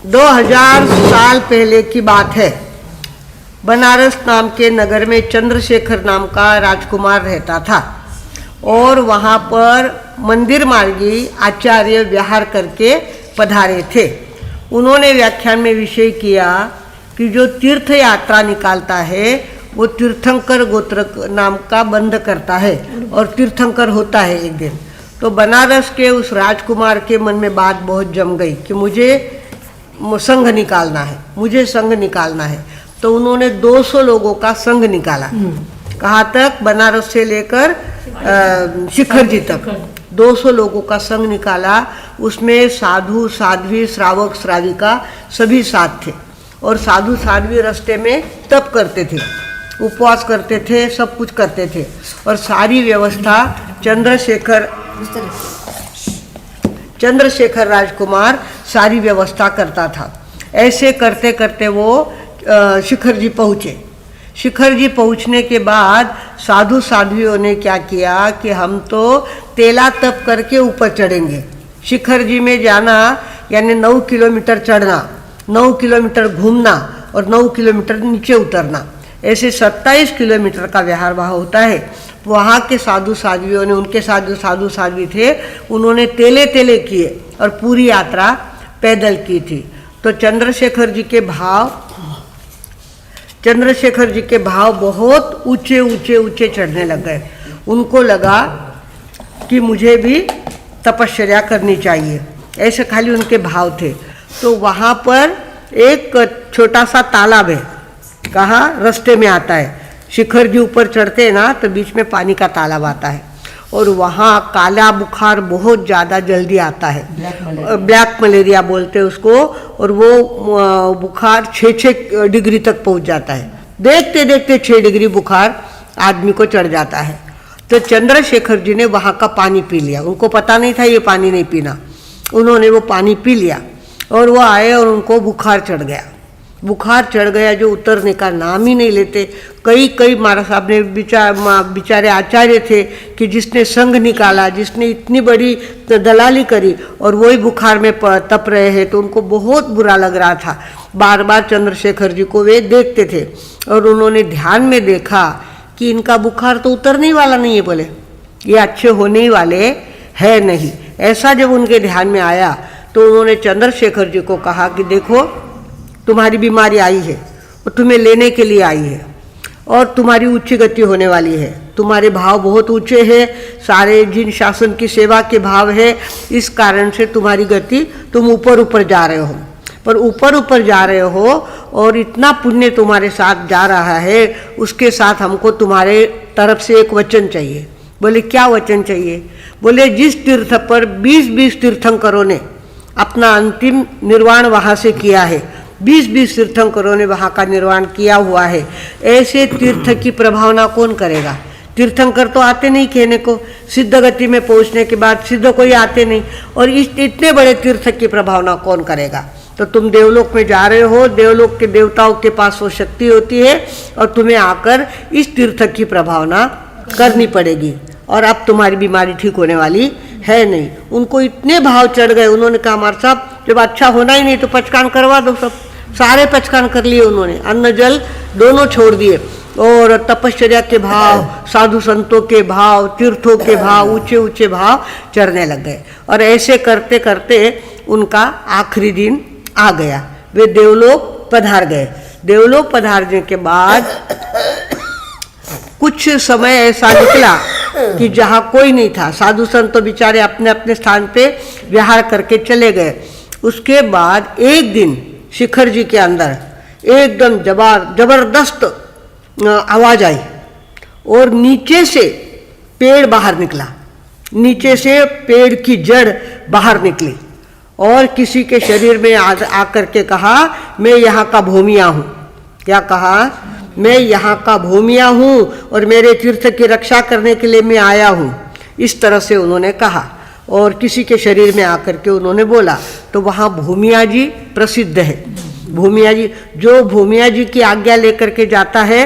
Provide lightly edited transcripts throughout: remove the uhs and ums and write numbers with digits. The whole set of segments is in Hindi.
2000 साल पहले की बात है। बनारस नाम के नगर में चंद्रशेखर नाम का राजकुमार रहता था और वहाँ पर मंदिर मार्गी आचार्य विहार करके पधारे थे। उन्होंने व्याख्यान में विषय किया कि जो तीर्थ यात्रा निकालता है वो तीर्थंकर गोत्र नाम का बंध करता है और तीर्थंकर होता है एक दिन। तो बनारस के उस राजकुमार के मन में बात बहुत जम गई कि मुझे संघ निकालना है, मुझे संघ निकालना है। तो उन्होंने 200 लोगों का संघ निकाला। कहाँ तक? बनारस से लेकर शिखर जी तक 200 लोगों का संघ निकाला। उसमें साधु साध्वी श्रावक श्राविका सभी साथ थे और साधु साध्वी रास्ते में तप करते थे, उपवास करते थे, सब कुछ करते थे और सारी व्यवस्था चंद्रशेखर राजकुमार सारी व्यवस्था करता था। ऐसे करते करते वो शिखर जी पहुँचे। शिखर जी पहुँचने के बाद साधु साध्वियों ने क्या किया कि हम तो तेला तप करके ऊपर चढ़ेंगे। शिखर जी में जाना यानी 9 किलोमीटर चढ़ना, 9 किलोमीटर घूमना और 9 किलोमीटर नीचे उतरना, ऐसे 27 किलोमीटर का विहार वहाँ होता है। वहाँ के साधु साध्वियों ने, उनके साधु साध्वी थे, उन्होंने तेले तेले किए और पूरी यात्रा पैदल की थी। तो चंद्रशेखर जी के भाव बहुत ऊंचे ऊंचे ऊंचे चढ़ने लग गए। उनको लगा कि मुझे भी तपश्चर्या करनी चाहिए, ऐसे खाली उनके भाव थे। तो वहाँ पर एक छोटा सा तालाब है, कहाँ? रास्ते में आता है। शिखर जी ऊपर चढ़ते हैं ना तो बीच में पानी का तालाब आता है और वहाँ काला बुखार बहुत ज़्यादा जल्दी आता है, ब्लैक मलेरिया बोलते हैं उसको। और वो बुखार 6 डिग्री तक पहुँच जाता है। देखते देखते 6 डिग्री बुखार आदमी को चढ़ जाता है। तो चंद्रशेखर जी ने वहाँ का पानी पी लिया। उनको पता नहीं था ये पानी नहीं पीना, उन्होंने वो पानी पी लिया और वो आए और उनको बुखार चढ़ गया। बुखार चढ़ गया जो उतरने का नाम ही नहीं लेते। कई महाराज साहब ने बेचारे आचार्य थे कि जिसने संघ निकाला, जिसने इतनी बड़ी दलाली करी और वही बुखार में तप रहे हैं, तो उनको बहुत बुरा लग रहा था। बार बार चंद्रशेखर जी को वे देखते थे और उन्होंने ध्यान में देखा कि इनका बुखार तो उतरने वाला नहीं है, बोले ये अच्छे होने ही वाले है नहीं। ऐसा जब उनके ध्यान में आया तो उन्होंने चंद्रशेखर जी को कहा कि देखो तुम्हारी बीमारी आई है और तुम्हें लेने के लिए आई है और तुम्हारी उच्च गति होने वाली है। तुम्हारे भाव बहुत ऊंचे हैं, सारे जिन शासन की सेवा के भाव है, इस कारण से तुम्हारी गति, तुम ऊपर जा रहे हो। पर ऊपर जा रहे हो और इतना पुण्य तुम्हारे साथ जा रहा है, उसके साथ हमको तुम्हारे तरफ से एक वचन चाहिए। बोले क्या वचन चाहिए? बोले जिस तीर्थ पर 20-20 तीर्थंकरों ने अपना अंतिम निर्वाण वहाँ से किया है, 20-20 तीर्थंकरों ने वहाँ का निर्वाण किया हुआ है, ऐसे तीर्थ की प्रभावना कौन करेगा? तीर्थंकर तो आते नहीं कहने को, सिद्ध गति में पहुँचने के बाद सिद्ध कोई आते नहीं, और इतने बड़े तीर्थ की प्रभावना कौन करेगा? तो तुम देवलोक में जा रहे हो, देवलोक के देवताओं के पास वो शक्ति होती है और तुम्हें आकर इस तीर्थ की प्रभावना करनी पड़ेगी और अब तुम्हारी बीमारी ठीक होने वाली है नहीं। उनको इतने भाव चढ़ गए, उन्होंने कहा हमारे साहब जब अच्छा होना ही नहीं तो पचकान करवा दो। सब सारे पचकान कर लिए उन्होंने, अन्न जल दोनों छोड़ दिए और तपश्चर्या के भाव, साधु संतों के भाव, तीर्थों के भाव, ऊंचे ऊंचे भाव चढ़ने लग गए। और ऐसे करते करते उनका आखिरी दिन आ गया, वे देवलोक पधार गए। देवलोक पधारने के बाद कुछ समय ऐसा निकला कि जहाँ कोई नहीं था, साधु संत तो बेचारे अपने अपने स्थान पे विहार करके चले गए। उसके बाद एक दिन शिखर जी के अंदर एकदम जबरदस्त आवाज आई और नीचे से पेड़ बाहर निकला, नीचे से पेड़ की जड़ बाहर निकली और किसी के शरीर में आकर के कहा मैं यहाँ का भूमिया हूँ। क्या कहा? मैं यहाँ का भूमिया हूँ और मेरे तीर्थ की रक्षा करने के लिए मैं आया हूँ, इस तरह से उन्होंने कहा। और किसी के शरीर में आकर के उन्होंने बोला। तो वहाँ भूमिया जी प्रसिद्ध है। भूमिया जी, जो भूमिया जी की आज्ञा लेकर के जाता है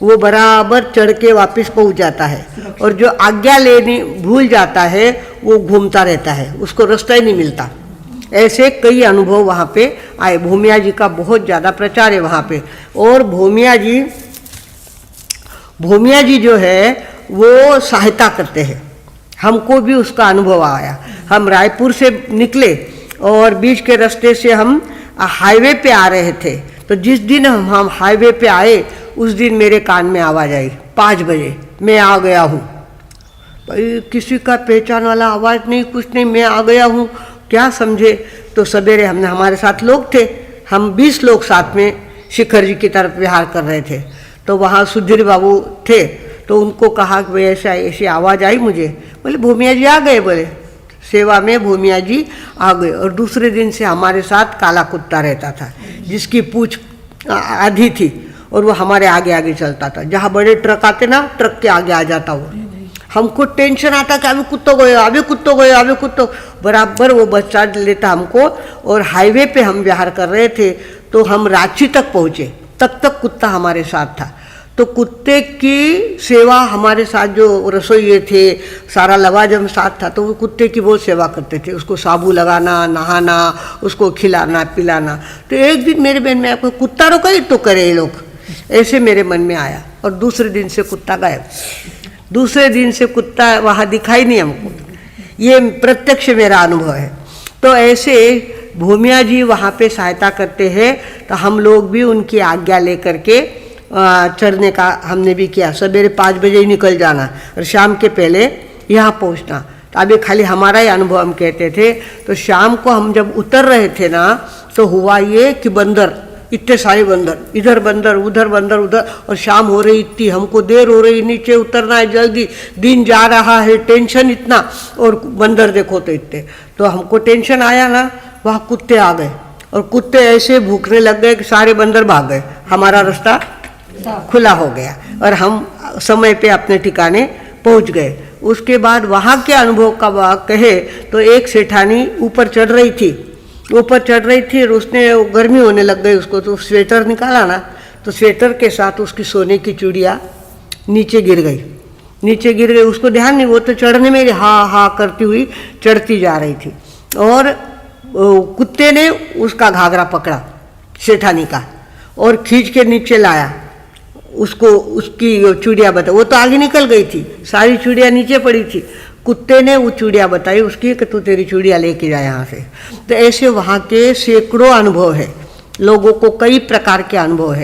वो बराबर चढ़ के वापस पहुँच जाता है, और जो आज्ञा लेनी भूल जाता है वो घूमता रहता है, उसको रास्ता ही नहीं मिलता। ऐसे कई अनुभव वहाँ पे आए। भूमिया जी का बहुत ज़्यादा प्रचार है वहाँ पे। और भूमिया जी जो है वो सहायता करते हैं। हमको भी उसका अनुभव आया। हम रायपुर से निकले और बीच के रास्ते से हम हाईवे पे आ रहे थे, तो जिस दिन हम हाईवे पे आए उस दिन मेरे कान में आवाज़ आई 5 बजे, मैं आ गया हूँ। भाई किसी का पहचान वाला आवाज़ नहीं, कुछ नहीं, मैं आ गया हूँ, क्या समझे। तो सवेरे हमारे साथ लोग थे, हम 20 लोग साथ में शिखर जी की तरफ विहार कर रहे थे। तो वहाँ सुधीर बाबू थे, तो उनको कहा कि भाई ऐसी आवाज़ आई मुझे। बोले भूमिया जी आ गए, बोले सेवा में भूमिया जी आ गए। और दूसरे दिन से हमारे साथ काला कुत्ता रहता था, जिसकी पूंछ आधी थी और वो हमारे आगे आगे चलता था। जहाँ बड़े ट्रक आते ना, ट्रक के आगे आ जाता वो। हमको टेंशन आता कि अभी कुत्तो गए, अभी कुत्तो गए, अभी कुत्तो। बराबर वो बच्चा लेता हमको। और हाईवे पे हम विहार कर रहे थे, तो हम रांची तक पहुँचे, तब तक कुत्ता हमारे साथ था। तो कुत्ते की सेवा हमारे साथ जो रसोइये थे, सारा लवाजम साथ था, तो वो कुत्ते की बहुत सेवा करते थे। उसको साबु लगाना, नहाना, उसको खिलाना पिलाना। तो एक दिन मेरे मन में आपको कुत्ता रोका ही तो करे ये लोग, ऐसे मेरे मन में आया। और दूसरे दिन से कुत्ता गायब। दूसरे दिन से कुत्ता वहाँ दिखाई नहीं हमको। ये प्रत्यक्ष मेरा अनुभव है। तो ऐसे भूमिया जी वहाँ पे सहायता करते हैं, तो हम लोग भी उनकी आज्ञा लेकर के चढ़ने का हमने भी किया। सवेरे 5 बजे ही निकल जाना और शाम के पहले यहाँ पहुँचना। तो अभी खाली हमारा ही अनुभव हम कहते थे। तो शाम को हम जब उतर रहे थे ना, तो हुआ ये कि बंदर, इतने सारे बंदर, इधर बंदर उधर बंदर उधर, और शाम हो रही इतनी, हमको देर हो रही, नीचे उतरना है जल्दी, दिन जा रहा है, टेंशन इतना, और बंदर देखो तो इतने। तो हमको टेंशन आया ना, वहाँ कुत्ते आ गए और कुत्ते ऐसे भूखने लग गए कि सारे बंदर भाग गए। हमारा रास्ता खुला हो गया और हम समय पे अपने ठिकाने पहुंच गए। उसके बाद वहाँ के अनुभव का कहे तो एक सेठानी ऊपर चढ़ रही थी और उसने गर्मी होने लग गई उसको, तो स्वेटर निकाला ना, तो स्वेटर के साथ उसकी सोने की चूड़ियाँ नीचे गिर गई। उसको ध्यान नहीं, वो तो चढ़ने में हाँ हाँ करती हुई चढ़ती जा रही थी। और कुत्ते ने उसका घाघरा पकड़ा सेठानी का और खींच के नीचे लाया। उसको उसकी चूड़ियाँ बताई, वो तो आगे निकल गई थी, सारी चूड़ियाँ नीचे पड़ी थी। कुत्ते ने वो चूड़ियाँ बताई उसकी कि तू तेरी चूड़ियाँ लेके जा यहाँ से। तो ऐसे वहाँ के सैकड़ों अनुभव है, लोगों को कई प्रकार के अनुभव है।